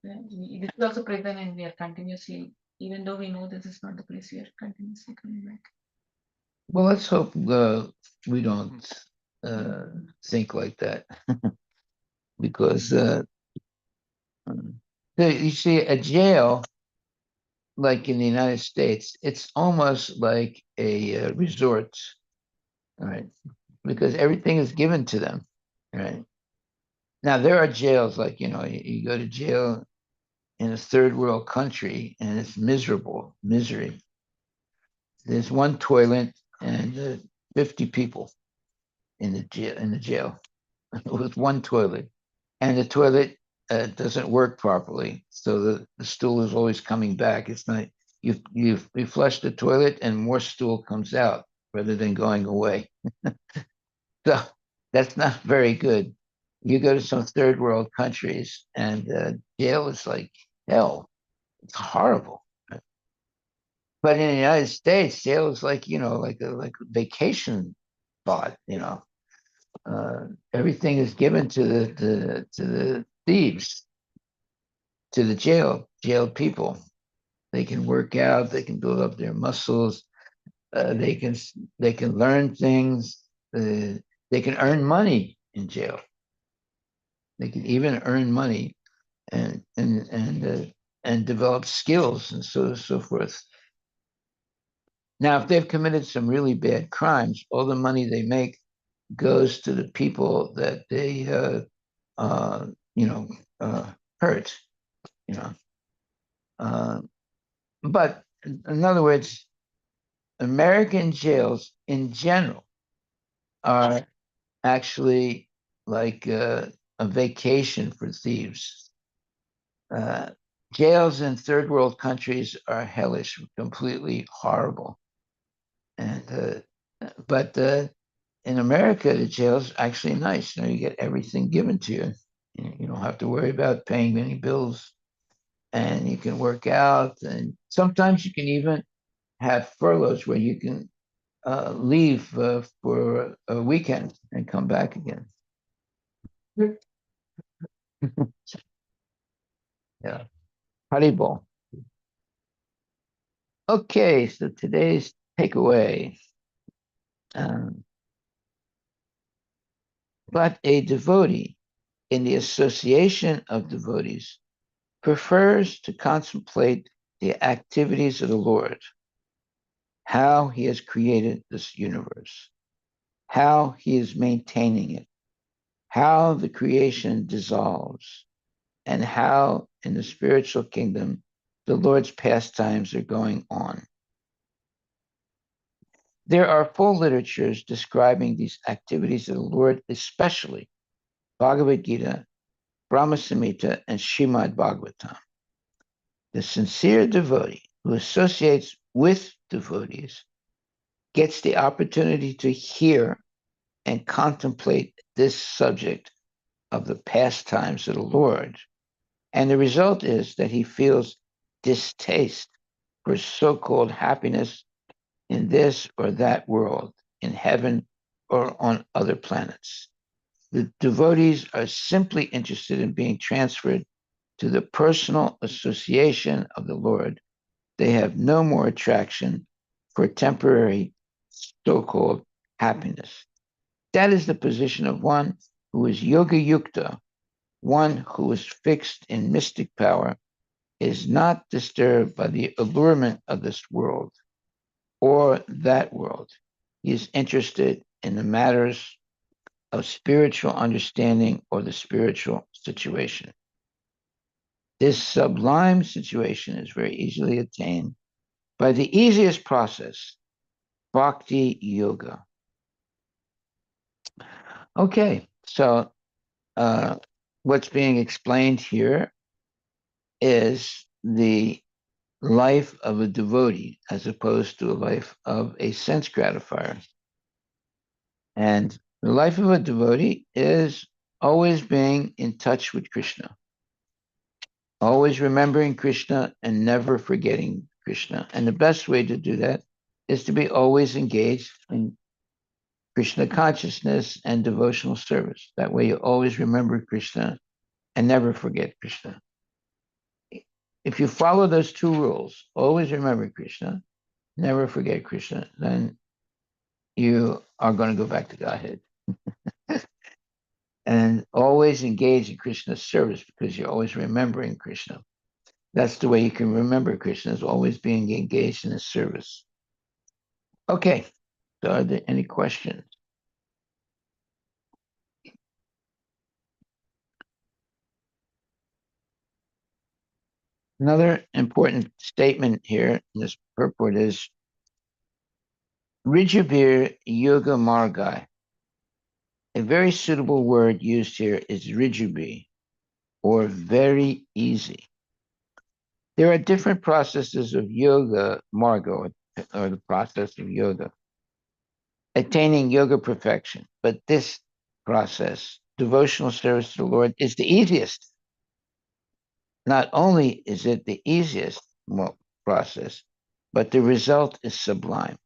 C: Yeah, this is also present, and we are continuously, even though we know this is not the place, we are continuously coming back.
A: Well, let's hope we don't think like that because you see, a jail like in the United States, it's almost like a resort, all right, because everything is given to them, right? Now there are jails like you go to jail in a third world country and it's misery. there's one toilet and 50 people in the jail with one toilet, and the toilet doesn't work properly, so the stool is always coming back. It's not you flush the toilet and more stool comes out rather than going away. So that's not very good. You go to some third world countries, and jail is like hell. It's horrible. But in the United States, jail is like like a vacation spot. Everything is given to the thieves, to the jail people. They can work out, they can build up their muscles, they can they can learn things, they can earn money in jail. They can even earn money and develop skills and so forth. Now, if they've committed some really bad crimes, all the money they make goes to the people that they uh, you know uh, hurt. You know, uh, but in other words, American jails in general are actually like a vacation for thieves. Uh, Jails in third world countries are hellish, completely horrible. And but in America, the jail's actually nice. You get everything given to you. You don't have to worry about paying any bills, and you can work out. And sometimes you can even have furloughs where you can leave for a weekend and come back again. Yeah. Haribol. Okay, so today's takeaway. Um, but a devotee in the association of devotees prefers to contemplate the activities of the Lord, how he has created this universe, how he is maintaining it, how the creation dissolves, and how in the spiritual kingdom the Lord's pastimes are going on. There are full literatures describing these activities of the Lord, especially Bhagavad Gita, Brahma Samhita, and Srimad Bhagavatam. The sincere devotee who associates with devotees gets the opportunity to hear and contemplate this subject of the pastimes of the Lord. And the result is that he feels distaste for so called happiness in this or that world, in heaven or on other planets. The devotees are simply interested in being transferred to the personal association of the Lord. They have no more attraction for temporary so called happiness. That is the position of one who is yoga yukta, one who is fixed in mystic power, is not disturbed by the allurement of this world or that world. He is interested in the matters of spiritual understanding or the spiritual situation. This sublime situation is very easily attained by the easiest process, bhakti yoga. Okay, so what's being explained here is the life of a devotee as opposed to a life of a sense gratifier. And the life of a devotee is always being in touch with Krishna, always remembering Krishna and never forgetting Krishna. And the best way to do that is to be always engaged in Krishna consciousness and devotional service. That way you always remember Krishna and never forget Krishna. If you follow those two rules, always remember Krishna, never forget Krishna, then you are going to go back to Godhead. And always engage in Krishna's service because you're always remembering Krishna. That's the way you can remember Krishna, is always being engaged in his service. Okay, so are there any questions? Another important statement here in this purport is Rijabir Yoga Margai. A very suitable word used here is Rijabi, or very easy. There are different processes of yoga, Margo, or the process of yoga, attaining yoga perfection. But this process, devotional service to the Lord, is the easiest. Not only is it the easiest process, but the result is sublime.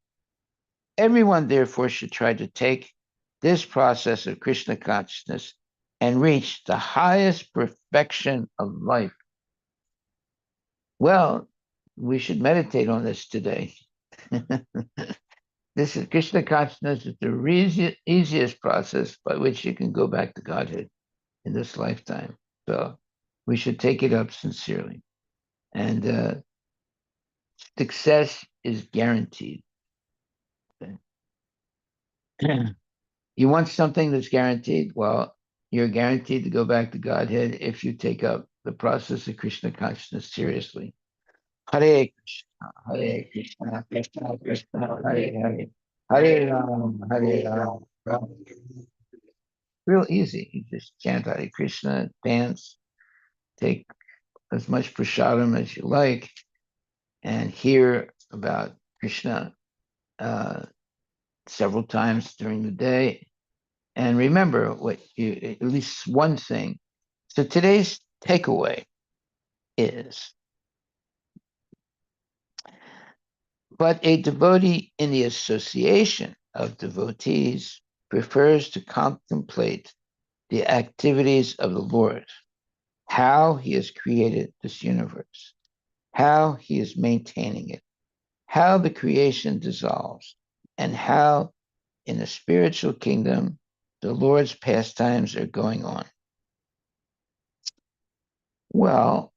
A: Everyone, therefore, should try to take this process of Krishna consciousness and reach the highest perfection of life. Well, we should meditate on this today. This is Krishna consciousness is the easiest process by which you can go back to Godhead in this lifetime. So we should take it up sincerely. And success is guaranteed. You want something that's guaranteed? Well, you're guaranteed to go back to Godhead if you take up the process of Krishna consciousness seriously. Hare Krishna, Hare Krishna, Krishna Krishna, Hare Hare, Hare Ram, Hare Ram, Ram. Real easy. You just chant Hare Krishna, dance, take as much prasadam as you like, and hear about Krishna uh, several times during the day. And remember at least one thing. So today's takeaway is, but a devotee in the association of devotees prefers to contemplate the activities of the Lord, how he has created this universe, how he is maintaining it, how the creation dissolves, and how in the spiritual kingdom the Lord's pastimes are going on. Well,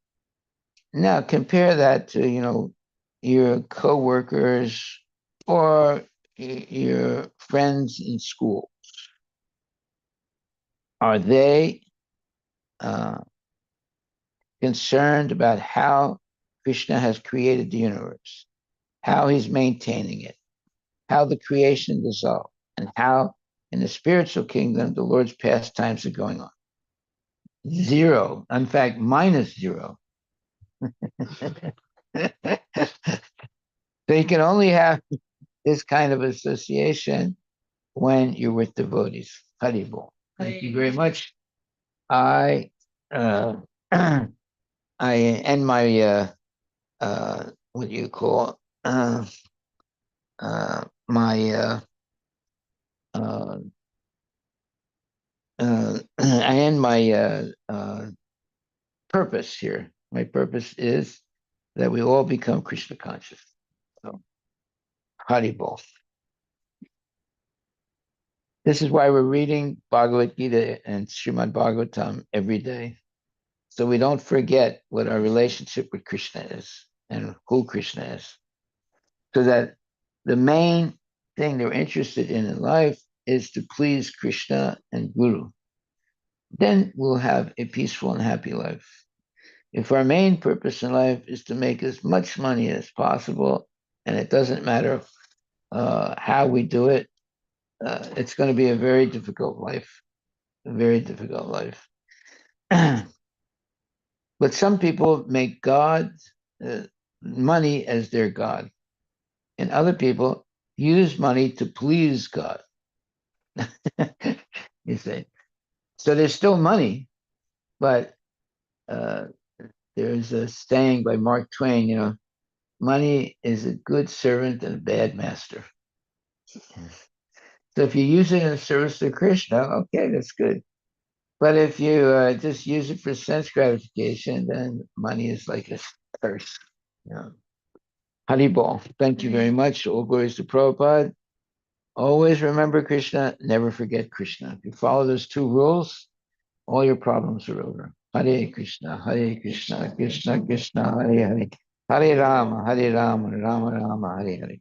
A: now compare that to, your coworkers or your friends in school. Are they uh, concerned about how Krishna has created the universe, how he's maintaining it, how the creation dissolved, and how in the spiritual kingdom the Lord's pastimes are going on? Zero. In fact, minus zero. So you can only have this kind of association when you're with devotees. Haribol. Thank you very much. I uh, I end my what do you call my uh, I end my purpose here. My purpose is that we all become Krishna conscious. So, Haribol. This is why we're reading Bhagavad Gita and Srimad Bhagavatam every day. So we don't forget what our relationship with Krishna is and who Krishna is. So that the main thing they're interested in life is to please Krishna and Guru. Then we'll have a peaceful and happy life. If our main purpose in life is to make as much money as possible, and it doesn't matter how we do it, it's going to be a very difficult life, a very difficult life. But some people make God, money as their God, and other people use money to please God. You see, so there's still money, but uh, there's a saying by Mark Twain, money is a good servant and a bad master. So if you use it in service to Krishna, okay, that's good. But if you just use it for sense gratification, then money is like a curse. Yeah. Haribol, thank you very much. All glories to Prabhupada. Always remember Krishna, never forget Krishna. If you follow those two rules, all your problems are over. Hare Krishna, Krishna Krishna, Hare Hare. Hare Rama, Rama Rama, Hare Hare.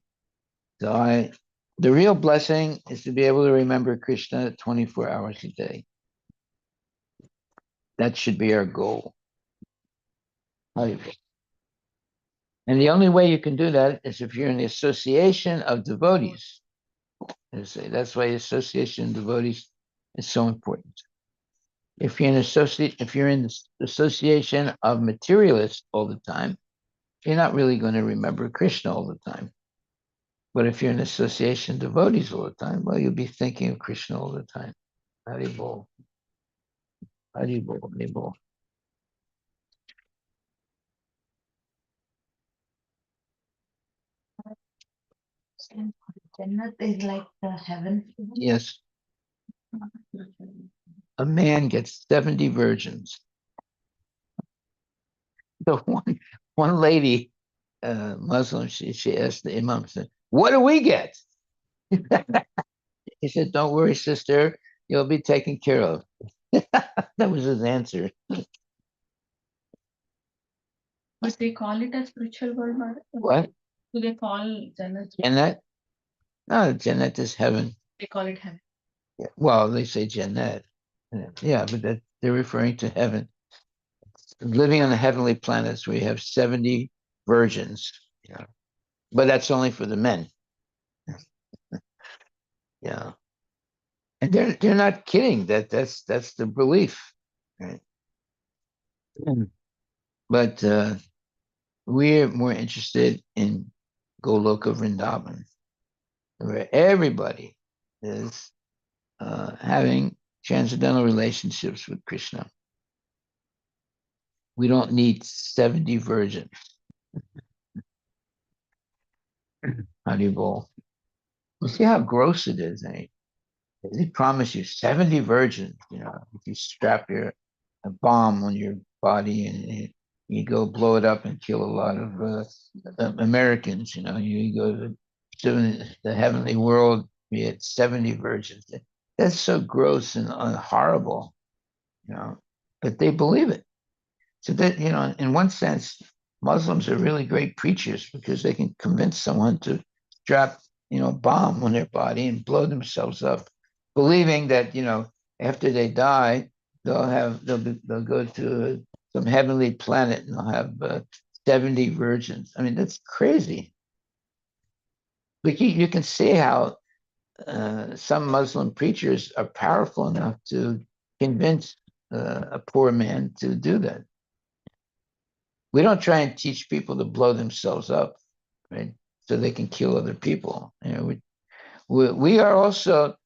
A: So the real blessing is to be able to remember Krishna 24 hours a day. That should be our goal. Hare. And the only way you can do that is if you're in the association of devotees That's why association of devotees is so important. If you're in the association of materialists all the time, you're not really going to remember Krishna all the time. But if you're in association of devotees all the time, well, you'll be thinking of Krishna all the time. Haribol, Haribol, Haribol.
C: Jannat is like the heaven.
A: Yes. A man gets 70 virgins. So one lady, Muslim, she asked the Imam, said, "What do we get?" He said, "Don't worry, sister, you'll be taken care of." That was his answer.
D: But they call it a spiritual world, Maharaj.
A: What?
D: Do they call Jannat?
A: Jannat? No, Jannat is heaven.
D: They call it heaven.
A: Yeah. Well, they say Jannat. Yeah, but they're referring to heaven. Living on the heavenly planets where you have 70 virgins. Yeah. But that's only for the men. Yeah. And they're not kidding. That's the belief. Right? But we're more interested in Goloka Vrindavan, where everybody is having transcendental relationships with Krishna. We don't need 70 virgins. Haribol. You see how gross it is, eh? They promise you 70 virgins, if you strap a bomb on your body and you go blow it up and kill a lot of Americans, you go to the heavenly world, you had 70 virgins. That's so gross and horrible, but they believe it. So that, in one sense, Muslims are really great preachers because they can convince someone to strap, a bomb on their body and blow themselves up, believing that, after they die, they'll go to some heavenly planet and they'll have 70 virgins. I mean, that's crazy. But you can see how some Muslim preachers are powerful enough to convince a poor man to do that. We don't try and teach people to blow themselves up, right? So they can kill other people. We are also,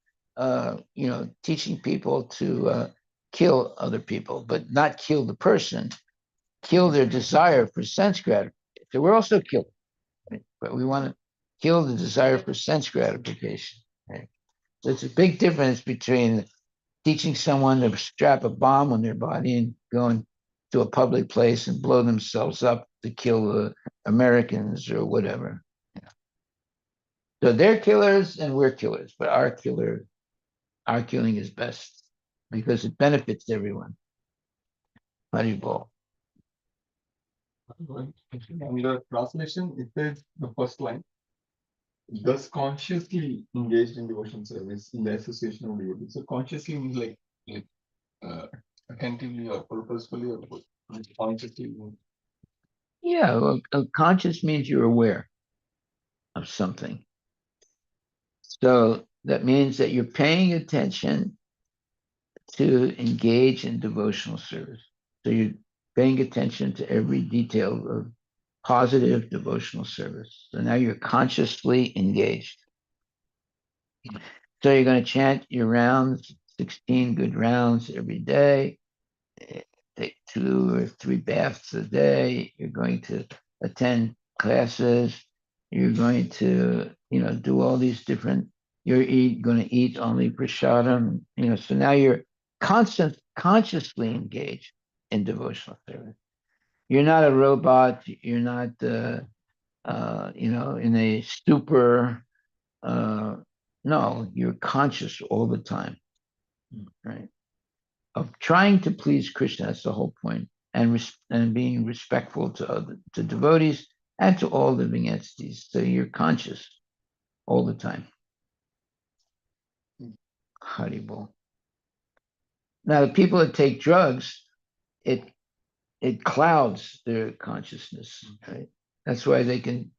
A: teaching people to kill other people, but not kill the person, kill their desire for sense gratification. So we're also killing, right? But we want to kill the desire for sense gratification. Right? So it's a big difference between teaching someone to strap a bomb on their body and going to a public place and blow themselves up to kill the Americans or whatever. So they're killers and we're killers, but our killing is best because it benefits everyone. Haribol.
E: And the translation, it says the first line, thus consciously engaged in devotion service in the association of devotees. So consciously means like attentively or purposefully or consciously.
A: Yeah, well, conscious means you're aware of something. So that means that you're paying attention to engage in devotional service. So you're paying attention to every detail of positive devotional service. So now you're consciously engaged. So you're going to chant your rounds, 16 good rounds every day. Take 2 or 3 baths a day. You're going to attend classes. You're going to, do all these different. You're going to eat only prasadam. So now you're consciously engaged in devotional service. You're not a robot. You're not, in a stupor. No, you're conscious all the time, right? Of trying to please Krishna. That's the whole point, and being respectful to devotees and to all living entities. So you're conscious all the time. Haribol. Now, the people that take drugs, it clouds their consciousness, right? That's why they can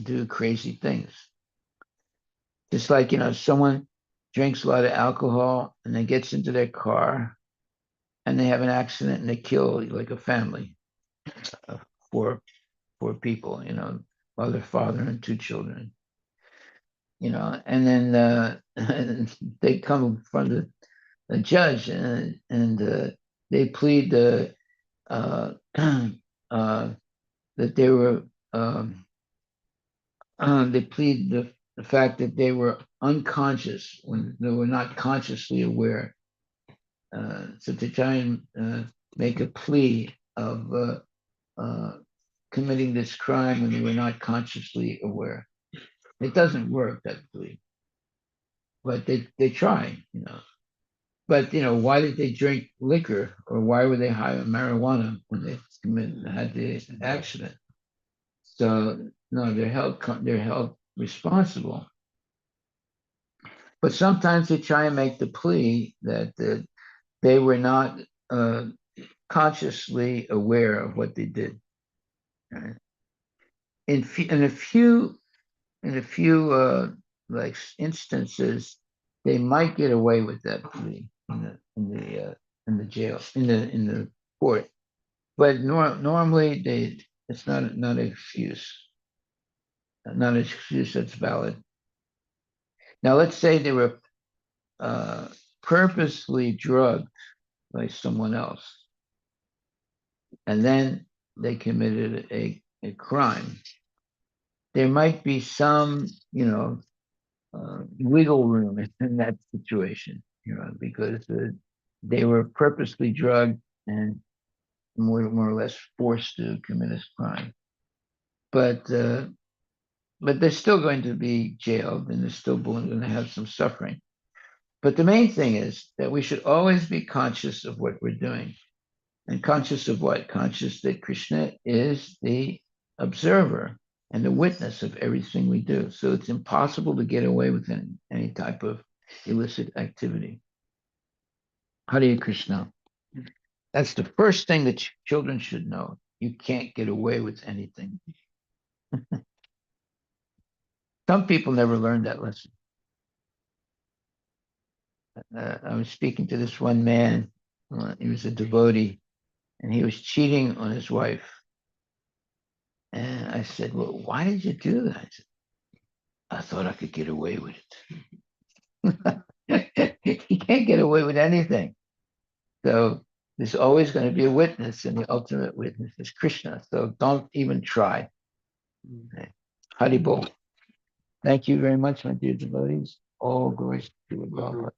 A: do crazy things. Just like, someone drinks a lot of alcohol and then gets into their car and they have an accident and they kill like a family of four people, mother, father, and two children, and then they come in front of the judge and they plead uh, that they were they plead the fact that they were unconscious when they were not consciously aware. So to try and make a plea of committing this crime when they were not consciously aware. It doesn't work, that plea, but they try. But why did they drink liquor or why were they high on marijuana when they had the accident? So no, they're held responsible. But sometimes they try and make the plea that they were not consciously aware of what they did. Right? In a few like instances, they might get away with that plea in the jail in the court, but normally it's not an excuse that's valid. Now let's say they were uh, purposely drugged by someone else, and then they committed a crime. There might be some, wiggle room in that situation, because they were purposely drugged and more or less forced to commit a crime. But they're still going to be jailed and they're still going to have some suffering. But the main thing is that we should always be conscious of what we're doing. And conscious of what? Conscious that Krishna is the observer and the witness of everything we do. So it's impossible to get away with any type of illicit activity. Hare Krishna. That's the first thing that children should know. You can't get away with anything. Some people never learned that lesson. I was speaking to this one man. He was a devotee, and he was cheating on his wife. And I said, "Well, why did you do that?" I said, "I thought I could get away with it." You can't get away with anything. So there's always going to be a witness, and the ultimate witness is Krishna. So don't even try. Okay. Haribol. Thank you very much, my dear devotees. All glories to God.